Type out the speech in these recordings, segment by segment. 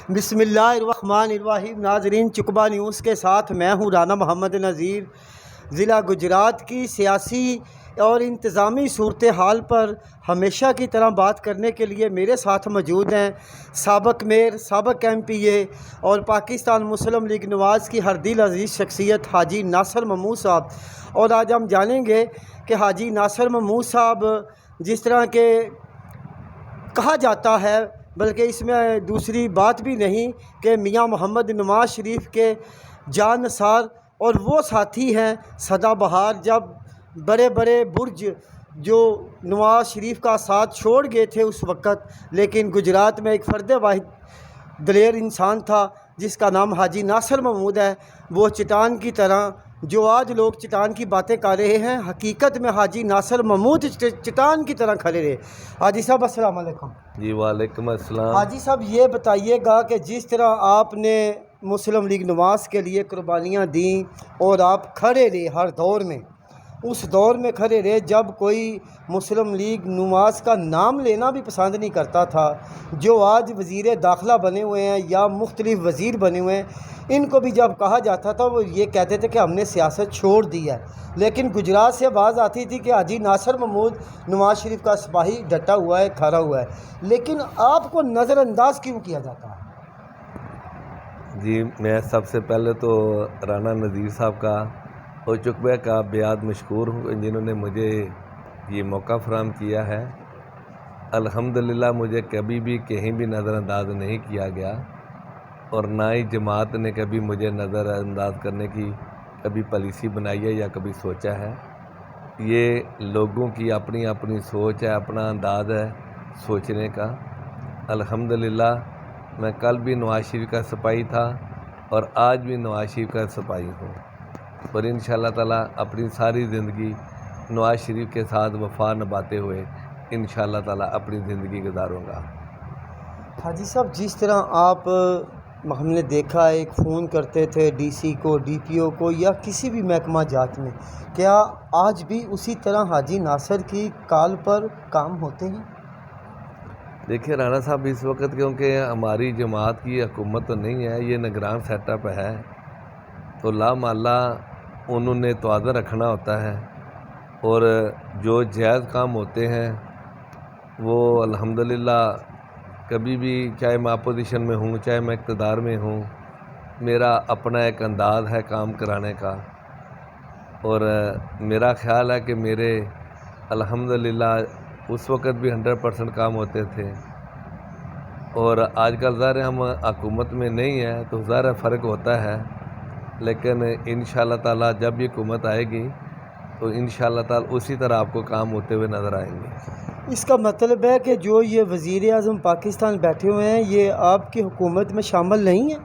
بسم اللہ الرحمن الرحیم۔ ناظرین، چکبہ نیوز کے ساتھ میں ہوں رانا محمد نذیر۔ ضلع گجرات کی سیاسی اور انتظامی صورتحال پر ہمیشہ کی طرح بات کرنے کے لیے میرے ساتھ موجود ہیں سابق میئر، سابق MPA اور پاکستان مسلم لیگ نواز کی ہر دل عزیز شخصیت حاجی ناصر محمود صاحب۔ اور آج ہم جانیں گے کہ حاجی ناصر محمود صاحب جس طرح کے کہا جاتا ہے، بلکہ اس میں دوسری بات بھی نہیں کہ میاں محمد نواز شریف کے جانثار اور وہ ساتھی ہیں سدا بہار، جب بڑے بڑے برج جو نواز شریف کا ساتھ چھوڑ گئے تھے اس وقت، لیکن گجرات میں ایک فرد واحد دلیر انسان تھا جس کا نام حاجی ناصر محمود ہے۔ وہ چٹان کی طرح، جو آج لوگ چٹان کی باتیں کر رہے ہیں، حقیقت میں حاجی ناصر محمود چٹان کی طرح کھڑے رہے۔ حاجی صاحب السلام علیکم۔ جی وعلیکم السلام۔ حاجی صاحب یہ بتائیے گا کہ جس طرح آپ نے مسلم لیگ نواز کے لیے قربانیاں دیں اور آپ کھڑے رہے ہر دور میں، اس دور میں کھڑے رہے جب کوئی مسلم لیگ نواز کا نام لینا بھی پسند نہیں کرتا تھا، جو آج وزیر داخلہ بنے ہوئے ہیں یا مختلف وزیر بنے ہوئے ہیں، ان کو بھی جب کہا جاتا تھا وہ یہ کہتے تھے کہ ہم نے سیاست چھوڑ دی ہے، لیکن گجرات سے آواز آتی تھی کہ حاجی ناصر محمود نواز شریف کا سپاہی ڈٹا ہوا ہے، کھڑا ہوا ہے، لیکن آپ کو نظر انداز کیوں کیا جاتا ہے؟ جی میں سب سے پہلے تو رانا نذیر صاحب کا اور چکبہ کا بیاد مشکور ہوں جنہوں نے مجھے یہ موقع فراہم کیا ہے۔ الحمدللہ مجھے کبھی بھی کہیں بھی نظر انداز نہیں کیا گیا، اور نہ ہی جماعت نے کبھی مجھے نظر انداز کرنے کی کبھی پالیسی بنائی ہے یا کبھی سوچا ہے۔ یہ لوگوں کی اپنی اپنی سوچ ہے، اپنا انداز ہے سوچنے کا۔ الحمدللہ میں کل بھی نواز شریف کا سپاہی تھا اور آج بھی نواز شریف کا سپاہی ہوں، اور انشاءاللہ تعالیٰ اپنی ساری زندگی نواز شریف کے ساتھ وفا نبھاتے ہوئے انشاءاللہ تعالیٰ اپنی زندگی گزاروں گا۔ حاجی صاحب جس طرح آپ ہم نے دیکھا ایک فون کرتے تھے DC کو، DPO کو یا کسی بھی محکمہ جات میں، کیا آج بھی اسی طرح حاجی ناصر کی کال پر کام ہوتے ہیں؟ دیکھیے رانا صاحب، اس وقت کیونکہ ہماری جماعت کی حکومت تو نہیں ہے، یہ نگران سیٹ اپ ہے، تو لامحالہ انہوں نے توازن رکھنا ہوتا ہے، اور جو جائز کام ہوتے ہیں وہ الحمدللہ کبھی بھی، چاہے میں اپوزیشن میں ہوں چاہے میں اقتدار میں ہوں، میرا اپنا ایک انداز ہے کام کرانے کا، اور میرا خیال ہے کہ میرے الحمدللہ اس وقت بھی 100% کام ہوتے تھے، اور آج کل ظاہر ہم حکومت میں نہیں ہیں تو ظاہر فرق ہوتا ہے، لیکن انشاءاللہ تعالیٰ جب یہ حکومت آئے گی تو انشاءاللہ تعالیٰ اسی طرح آپ کو کام ہوتے ہوئے نظر آئیں گے۔ اس کا مطلب ہے کہ جو یہ وزیر اعظم پاکستان بیٹھے ہوئے ہیں یہ آپ کی حکومت میں شامل نہیں ہیں؟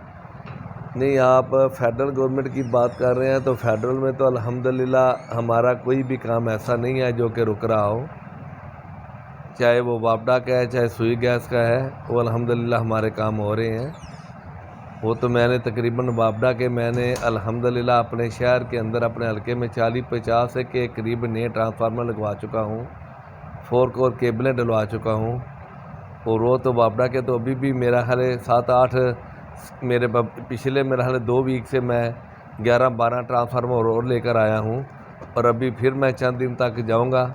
نہیں، آپ فیڈرل گورنمنٹ کی بات کر رہے ہیں تو فیڈرل میں تو الحمدللہ ہمارا کوئی بھی کام ایسا نہیں ہے جو کہ رک رہا ہو، چاہے وہ وابڈا کا ہے چاہے سوئی گیس کا ہے، وہ الحمدللہ ہمارے کام ہو رہے ہیں۔ وہ تو میں نے تقریباً وابڈا کے میں نے الحمدللہ اپنے شہر کے اندر اپنے حلقے میں 40-50 کے قریب نئے ٹرانسفارمر لگوا چکا ہوں، 4 کور کیبلیں ڈلوا چکا ہوں، اور وہ تو وابڈا کے تو ابھی بھی میرا خیال 7-8 میرے پچھلے میرا خیال 2 ویک سے میں 11-12 ٹرانسفارمر اور لے کر آیا ہوں، اور ابھی پھر میں چند دن تک جاؤں گا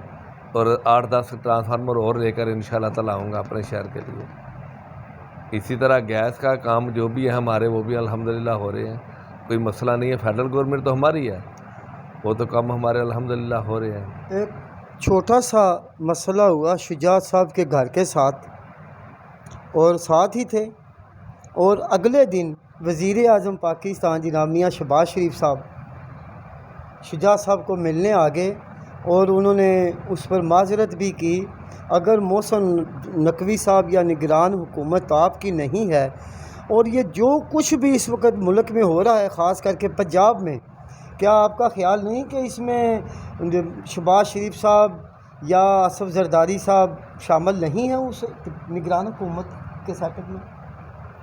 اور 8-10 ٹرانسفارمر اور لے کر انشاءاللہ تعالیٰ آؤں گا اپنے شہر کے لیے۔ اسی طرح گیس کا کام جو بھی ہے ہمارے وہ بھی الحمدللہ ہو رہے ہیں، کوئی مسئلہ نہیں ہے، فیڈرل گورنمنٹ تو ہماری ہے، وہ تو کام ہمارے الحمدللہ ہو رہے ہیں۔ ایک چھوٹا سا مسئلہ ہوا شجاعت صاحب کے گھر کے ساتھ، اور ساتھ ہی تھے، اور اگلے دن وزیر اعظم پاکستان جناب میاں شہباز شریف صاحب شجاعت صاحب کو ملنے آگے، اور انہوں نے اس پر معذرت بھی کی۔ اگر محسن نقوی صاحب یا نگران حکومت آپ کی نہیں ہے، اور یہ جو کچھ بھی اس وقت ملک میں ہو رہا ہے خاص کر کے پنجاب میں، کیا آپ کا خیال نہیں کہ اس میں شہباز شریف صاحب یا اسف زرداری صاحب شامل نہیں ہیں اس نگران حکومت کے سیٹ اپ میں؟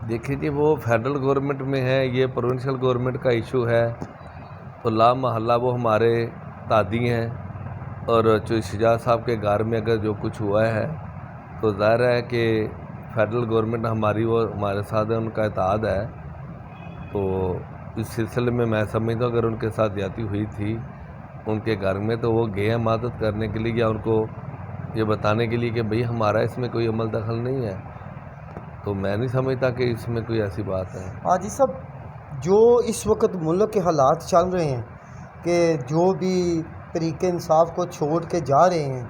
دیکھیے جی، وہ فیڈرل گورنمنٹ میں ہے، یہ پروونشل گورنمنٹ کا ایشو ہے، تو لامحالہ وہ ہمارے تادی ہیں، اور جو شجاعت صاحب کے گھر میں اگر جو کچھ ہوا ہے تو ظاہر ہے کہ فیڈرل گورنمنٹ ہماری وہ ہمارے ساتھ ہے، ان کا اتحاد ہے، تو اس سلسلے میں میں سمجھتا ہوں اگر ان کے ساتھ زیادتی ہوئی تھی ان کے گھر میں تو وہ گئے ہیں مدد کرنے کے لیے یا ان کو یہ بتانے کے لیے کہ بھئی ہمارا اس میں کوئی عمل دخل نہیں ہے، تو میں نہیں سمجھتا کہ اس میں کوئی ایسی بات ہے۔ حاجی صاحب، جو اس وقت ملک کے حالات چل رہے ہیں کہ جو بھی طریق انصاف کو چھوڑ کے جا رہے ہیں،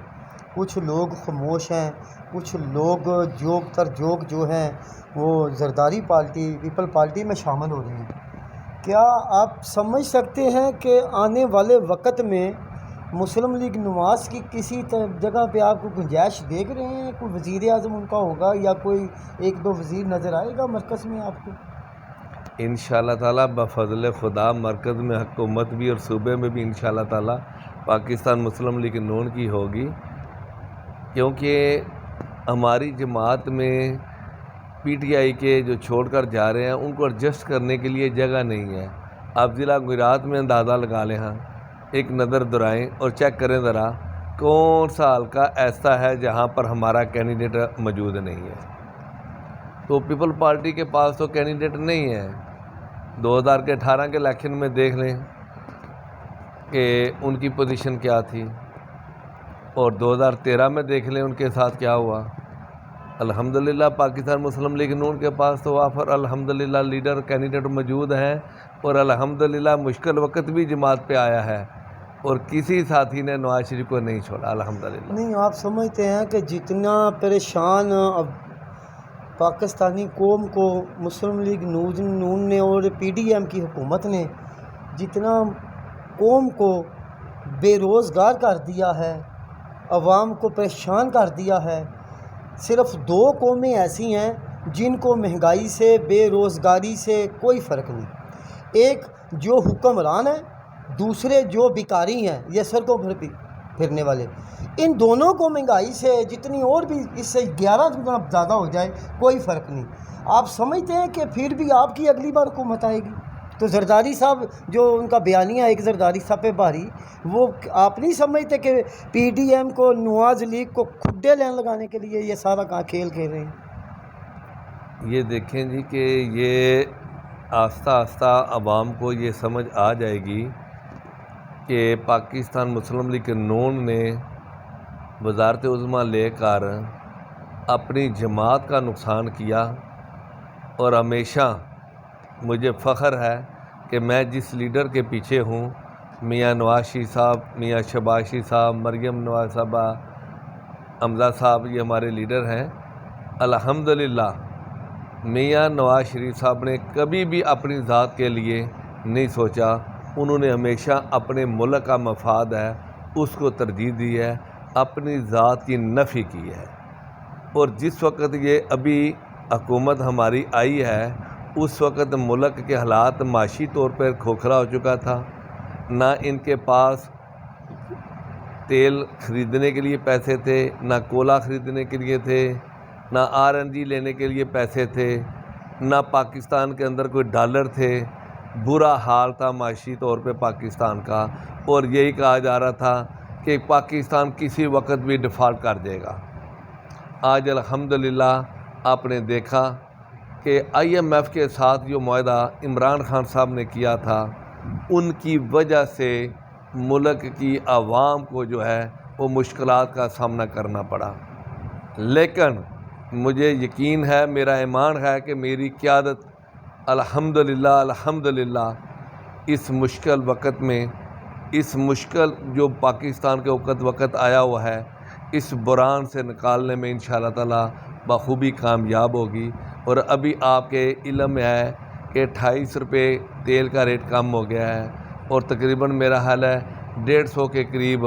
کچھ لوگ خاموش ہیں، کچھ لوگ جوگ تر جوگ جو ہیں وہ زرداری پارٹی پیپل پارٹی میں شامل ہو رہے ہیں۔ کیا آپ سمجھ سکتے ہیں کہ آنے والے وقت میں مسلم لیگ نواز کی کسی جگہ پہ آپ کو گنجائش دیکھ رہے ہیں؟ کوئی وزیر اعظم ان کا ہوگا یا کوئی ایک دو وزیر نظر آئے گا مرکز میں آپ کو؟ انشاءاللہ تعالیٰ بفضل خدا مرکز میں حکومت بھی اور صوبے میں بھی انشاءاللہ تعالیٰ پاکستان مسلم لیگ نون کی ہوگی، کیونکہ ہماری جماعت میں پی ٹی آئی کے جو چھوڑ کر جا رہے ہیں ان کو ایڈجسٹ کرنے کے لیے جگہ نہیں ہے۔ آپ ضلع گجرات میں اندازہ لگا لیں، ہاں ایک نظر دورائیں اور چیک کریں ذرا کون سا حلقہ ایسا ہے جہاں پر ہمارا کینڈیڈیٹ موجود نہیں ہے۔ تو پیپل پارٹی کے پاس تو کینڈیڈیٹ نہیں ہے۔ 2018 کے الیکشن میں دیکھ لیں کہ ان کی پوزیشن کیا تھی، اور 2013 میں دیکھ لیں ان کے ساتھ کیا ہوا۔ الحمدللہ پاکستان مسلم لیگ نون کے پاس تو وافر الحمدللہ لیڈر کینڈیڈیٹ موجود ہیں، اور الحمدللہ مشکل وقت بھی جماعت پہ آیا ہے اور کسی ساتھی نے نواز شریف کو نہیں چھوڑا الحمدللہ۔ نہیں، آپ سمجھتے ہیں کہ جتنا پریشان اب پاکستانی قوم کو مسلم لیگ نون نے اور پی ڈی ایم کی حکومت نے جتنا قوم کو بے روزگار کر دیا ہے، عوام کو پریشان کر دیا ہے، صرف دو قومیں ایسی ہیں جن کو مہنگائی سے بے روزگاری سے کوئی فرق نہیں، ایک جو حکمران ہے، دوسرے جو بیکاری ہیں، یہ سڑکوں پر پھرنے والے۔ ان دونوں کو مہنگائی سے جتنی اور بھی اس سے 11 گنا زیادہ ہو جائے کوئی فرق نہیں۔ آپ سمجھتے ہیں کہ پھر بھی آپ کی اگلی بار حکومت آئے گی؟ تو زرداری صاحب جو ان کا بیانیہ ایک زرداری صاحب پہ بھاری، وہ آپ نہیں سمجھتے کہ پی ڈی ایم کو نواز لیگ کو کھڈے لین لگانے کے لیے یہ سارا کھیل کھیل رہے ہیں؟ یہ دیکھیں جی کہ یہ آہستہ آہستہ عوام کو یہ سمجھ آ جائے گی کہ پاکستان مسلم لیگ نون نے وزارت عظمیٰ لے کر اپنی جماعت کا نقصان کیا، اور ہمیشہ مجھے فخر ہے کہ میں جس لیڈر کے پیچھے ہوں، میاں نواز شریف صاحب، میاں شہباز شریف صاحب، مریم نواز صاحبہ، حمزہ صاحب، یہ ہمارے لیڈر ہیں۔ الحمدللہ میاں نواز شریف صاحب نے کبھی بھی اپنی ذات کے لیے نہیں سوچا، انہوں نے ہمیشہ اپنے ملک کا مفاد ہے اس کو ترجیح دی ہے، اپنی ذات کی نفی کی ہے۔ اور جس وقت یہ ابھی حکومت ہماری آئی ہے اس وقت ملک کے حالات معاشی طور پر کھوکھلا ہو چکا تھا، نہ ان کے پاس تیل خریدنے کے لیے پیسے تھے، نہ کولا خریدنے کے لیے تھے، نہ RNG لینے کے لیے پیسے تھے، نہ پاکستان کے اندر کوئی ڈالر تھے، برا حال تھا معاشی طور پہ پاکستان کا، اور یہی کہا جا رہا تھا کہ پاکستان کسی وقت بھی ڈیفالٹ کر دے گا۔ آج الحمدللہ آپ نے دیکھا کہ IMF کے ساتھ جو معاہدہ عمران خان صاحب نے کیا تھا، ان کی وجہ سے ملک کی عوام کو جو ہے وہ مشکلات کا سامنا کرنا پڑا، لیکن مجھے یقین ہے، میرا ایمان ہے کہ میری قیادت الحمدللہ اس مشکل وقت میں، اس مشکل جو پاکستان کے وقت آیا ہوا ہے، اس بحران سے نکالنے میں انشاءاللہ تعالیٰ بخوبی کامیاب ہوگی۔ اور ابھی آپ کے علم میں ہے کہ 28 روپے تیل کا ریٹ کم ہو گیا ہے، اور تقریباً میرا حال ہے 150 کے قریب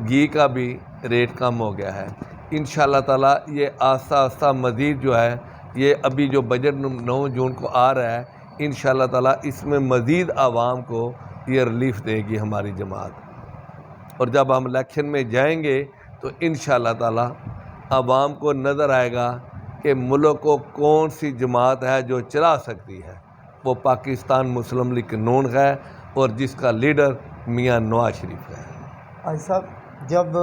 گھی کا بھی ریٹ کم ہو گیا ہے۔ انشاءاللہ تعالیٰ یہ آہستہ آہستہ مزید جو ہے، یہ ابھی جو بجٹ 9 جون کو آ رہا ہے، انشاءاللہ تعالیٰ اس میں مزید عوام کو یہ ریلیف دے گی ہماری جماعت۔ اور جب ہم الیکشن میں جائیں گے تو انشاءاللہ تعالیٰ عوام کو نظر آئے گا کہ ملک کو کون سی جماعت ہے جو چلا سکتی ہے، وہ پاکستان مسلم لیگ نون ہے، اور جس کا لیڈر میاں نواز شریف ہے۔ بھائی صاحب، جب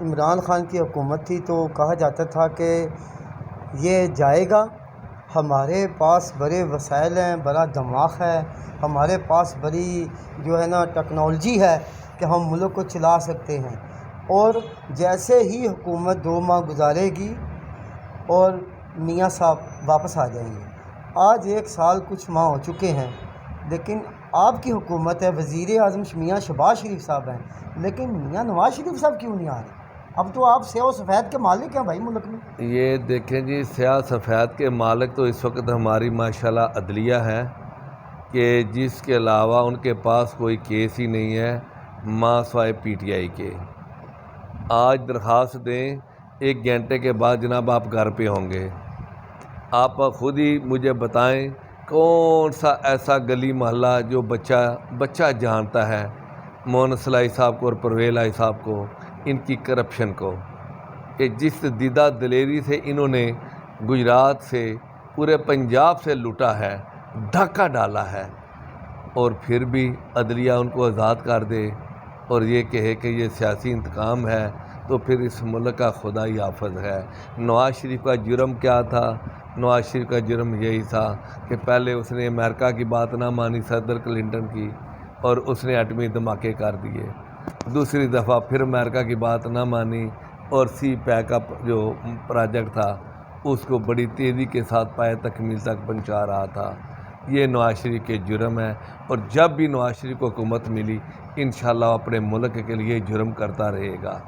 عمران خان کی حکومت تھی تو کہا جاتا تھا کہ یہ جائے گا، ہمارے پاس بڑے وسائل ہیں، بڑا دماغ ہے، ہمارے پاس بڑی جو ہے نا ٹیکنالوجی ہے کہ ہم ملک کو چلا سکتے ہیں، اور جیسے ہی حکومت 2 ماہ گزارے گی اور میاں صاحب واپس آ جائیں گے۔ آج 1 سال کچھ ماہ ہو چکے ہیں، لیکن آپ کی حکومت ہے، وزیر اعظم میاں شہباز شریف صاحب ہیں، لیکن میاں نواز شریف صاحب کیوں نہیں آ رہے؟ اب تو آپ سیاہ و سفید کے مالک ہیں بھائی ملک میں۔ یہ دیکھیں جی، سیاہ سفید کے مالک تو اس وقت ہماری ماشاءاللہ عدلیہ ہے کہ جس کے علاوہ ان کے پاس کوئی کیس ہی نہیں ہے ماں سوائے پی ٹی آئی کے۔ آج درخواست دیں، 1 گھنٹے کے بعد جناب آپ گھر پہ ہوں گے۔ آپ خود ہی مجھے بتائیں کون سا ایسا گلی محلہ جو بچہ جانتا ہے مونس لائی صاحب کو اور پرویز لائی صاحب کو، ان کی کرپشن کو، کہ جس دیدہ دلیری سے انہوں نے گجرات سے، پورے پنجاب سے لوٹا ہے، ڈھاکہ ڈالا ہے، اور پھر بھی عدلیہ ان کو آزاد کر دے اور یہ کہے کہ یہ سیاسی انتقام ہے، تو پھر اس ملک کا خدا ہی حافظ ہے۔ نواز شریف کا جرم کیا تھا؟ نواز شریف کا جرم یہی تھا کہ پہلے اس نے امریکہ کی بات نہ مانی، صدر کلنٹن کی، اور اس نے ایٹمی دھماکے کر دیے۔ دوسری دفعہ پھر امریکہ کی بات نہ مانی اور سی پیک اپ جو پروجیکٹ تھا اس کو بڑی تیزی کے ساتھ پائے تکمیل تک پہنچا رہا تھا۔ یہ نواز شریف کے جرم ہے، اور جب بھی نواز شریف کو حکومت ملی انشاءاللہ وہ اپنے ملک کے لیے جرم کرتا رہے گا۔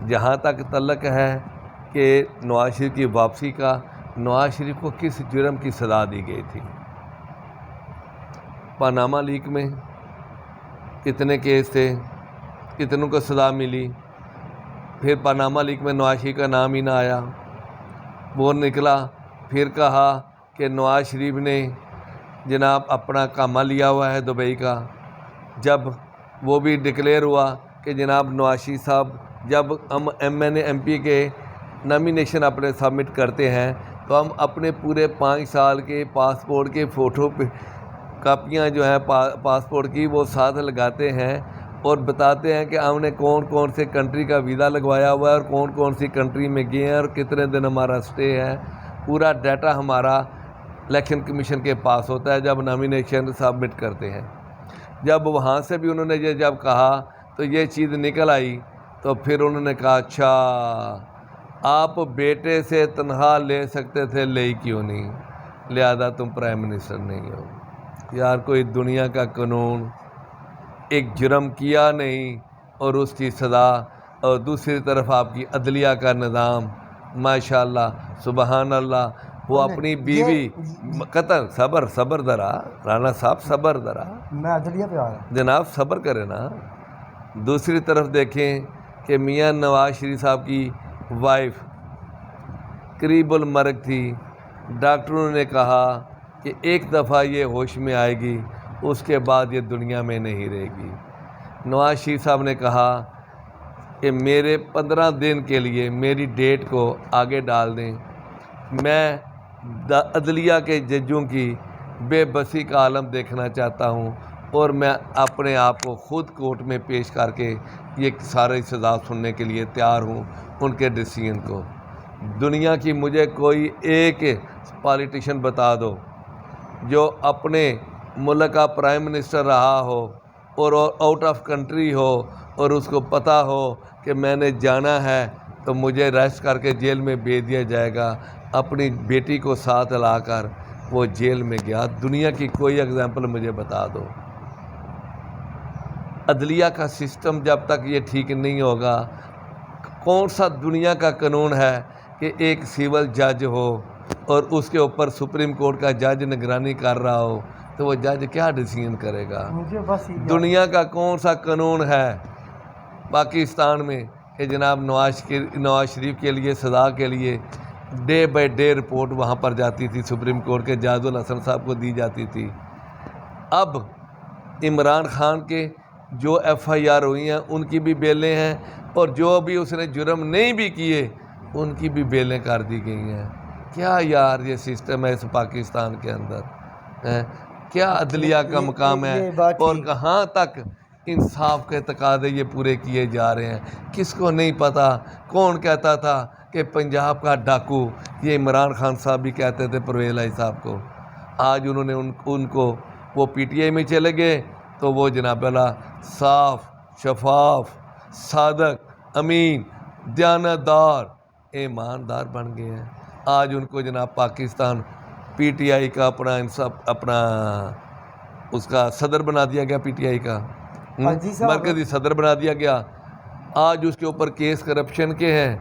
جہاں تک تعلق ہے کہ نواز شریف کی واپسی کا، نواز شریف کو کس جرم کی سزا دی گئی تھی؟ پاناما لیک میں کتنے کیس تھے، کتنوں کو سزا ملی؟ پھر پاناما لیک میں نواز شریف کا نام ہی نہ آیا، وہ نکلا۔ پھر کہا کہ نواز شریف نے جناب اپنا کامہ لیا ہوا ہے دبئی کا، جب وہ بھی ڈکلیئر ہوا کہ جناب نواز شریف صاحب جب ہم M N A M P کے نامینیشن اپنے سبمٹ کرتے ہیں تو ہم اپنے پورے 5 سال کے پاسپورٹ کے فوٹو پہ کاپیاں جو ہیں پاسپورٹ کی وہ ساتھ لگاتے ہیں اور بتاتے ہیں کہ ہم نے کون کون سے کنٹری کا ویزا لگوایا ہوا ہے اور کون کون سی کنٹری میں گئے ہیں اور کتنے دن ہمارا سٹے ہے۔ پورا ڈیٹا ہمارا الیکشن کمیشن کے پاس ہوتا ہے جب نامینیشن سبمٹ کرتے ہیں۔ جب وہاں سے بھی انہوں نے یہ جب کہا تو یہ چیز نکل آئی، تو پھر انہوں نے کہا اچھا آپ بیٹے سے تنخواہ لے سکتے تھے، لے کیوں نہیں، لہذا تم پرائم منسٹر نہیں ہو۔ یار کوئی دنیا کا قانون ایک جرم کیا نہیں اور اس کی سزا، اور دوسری طرف آپ کی عدلیہ کا نظام ماشاءاللہ سبحان اللہ، وہ اپنی بیوی قطر صبر ذرا رانا صاحب صبر ذرا، میں عدلیہ پہ آ رہا ہوں جناب صبر کرے نا۔ دوسری طرف دیکھیں کہ میاں نواز شریف صاحب کی وائف قریب المرگ تھی، ڈاکٹروں نے کہا کہ 1 دفعہ یہ ہوش میں آئے گی اس کے بعد یہ دنیا میں نہیں رہے گی۔ نواز شریف صاحب نے کہا کہ میرے 15 دن کے لیے میری ڈیٹ کو آگے ڈال دیں، میں عدلیہ کے ججوں کی بے بسی کا عالم دیکھنا چاہتا ہوں اور میں اپنے آپ کو خود کورٹ میں پیش کر کے یہ سارے سزا سننے کے لیے تیار ہوں ان کے ڈیسیژن کو۔ دنیا کی مجھے کوئی ایک پالیٹیشین بتا دو جو اپنے ملک کا پرائم منسٹر رہا ہو اور آؤٹ آف کنٹری ہو اور اس کو پتہ ہو کہ میں نے جانا ہے تو مجھے ریسٹ کر کے جیل میں بھیج دیا جائے گا، اپنی بیٹی کو ساتھ لا کر وہ جیل میں گیا۔ دنیا کی کوئی اگزامپل مجھے بتا دو۔ عدلیہ کا سسٹم جب تک یہ ٹھیک نہیں ہوگا، کون سا دنیا کا قانون ہے کہ ایک سول جج ہو اور اس کے اوپر سپریم کورٹ کا جج نگرانی کر رہا ہو تو وہ جج کیا ڈیسیژن کرے گا؟ مجھے بس دنیا کا کون سا قانون ہے پاکستان میں کہ جناب نواز شریف کے لیے سزا کے لیے ڈے بائی ڈے رپورٹ وہاں پر جاتی تھی، سپریم کورٹ کے جاز الحسن صاحب کو دی جاتی تھی۔ اب عمران خان کے جو ایف آئی آر ہوئی ہیں ان کی بھی بیلیں ہیں اور جو بھی اس نے جرم نہیں بھی کیے ان کی بھی بیلیں کر دی گئی ہیں۔ کیا یار یہ سسٹم ہے اس پاکستان کے اندر؟ کیا عدلیہ کا مقام ہے اور کہاں تک انصاف کے تقاضے یہ پورے کیے جا رہے ہیں. کس کو نہیں پتا؟ کون کہتا تھا کہ پنجاب کا ڈاکو؟ یہ عمران خان صاحب بھی کہتے تھے پرویز الہی صاحب کو. آج انہوں نے ان کو وہ پی ٹی آئی میں چلے گئے تو وہ جناب اللہ صاف شفاف صادق امین دیانتدار ایماندار بن گئے ہیں. آج ان کو جناب پاکستان پی ٹی آئی کا اپنا اس کا صدر بنا دیا گیا. پی ٹی آئی کا مرکزی صدر بنا دیا گیا. آج اس کے اوپر کیس کرپشن کے ہیں.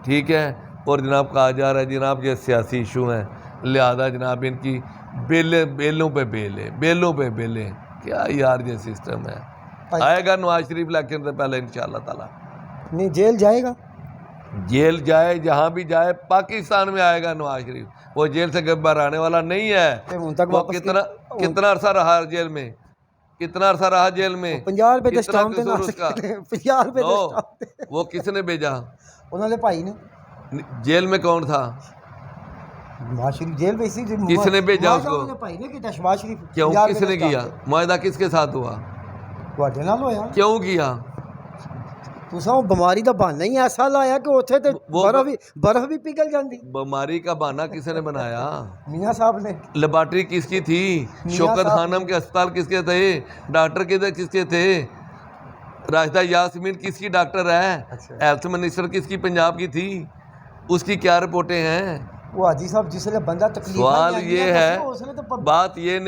ٹھیک ہے. اور جناب کہا جا رہا ہے جناب یہ سیاسی ایشو ہیں لہذا جناب ان کی بیلوں پہ بیلیں. کیا یار یہ سسٹم ہے. آئے گا نواز شریف الیکشن سے پہلے انشاءاللہ تعالی. نہیں جیل جائے گا؟ جیل جائے جہاں بھی جائے پاکستان میں آئے گا نواز شریف. وہ جیل سے باہر آنے والا نہیں ہے. وہ کتنا عرصہ رہا جیل میں؟ کتنا عرصہ رہا جیل میں؟ 50 روپے کتنا قصور اس کا؟ 50 روپے وہ کس نے بھیجا؟ انہوں نے بھائی نے. جیل میں کون تھا؟ نواز شریف جیل میں اسی کس نے بھیجا اس کو؟ بھائی نے کیا شہباز شریف. کیوں کس نے کیا معاہدہ؟ کس کے ساتھ ہوا؟ ਤੁਹਾਡੇ ਨਾਲ ਹੋਇਆ. کیوں کیا؟ ਤੁਸੀਂ ਉਹ ਬਿਮਾਰੀ ਦਾ ਬਹਾਨਾ ਹੀ ਐਸਾ ਲਾਇਆ کہ ਉੱਥੇ ਤੇ ਬਰਫ਼ بھی پگھل جاندی. بیماری کا بہانہ کس نے بنایا؟ میاں صاحب نے. لیبارٹری کس کی تھی؟ شوکت خانم کے اسپتال کس کے تھے؟ ڈاکٹر کس کے تھے؟ راشدہ یاسمین کس کی ڈاکٹر ہے؟ ہیلتھ منسٹر کس کی پنجاب کی تھی؟ اس کی کیا رپورٹیں ہیں؟ وہ حاجی صاحب جس نے بندہ تکلیف سوال یہ ہے، بات یہ نہیں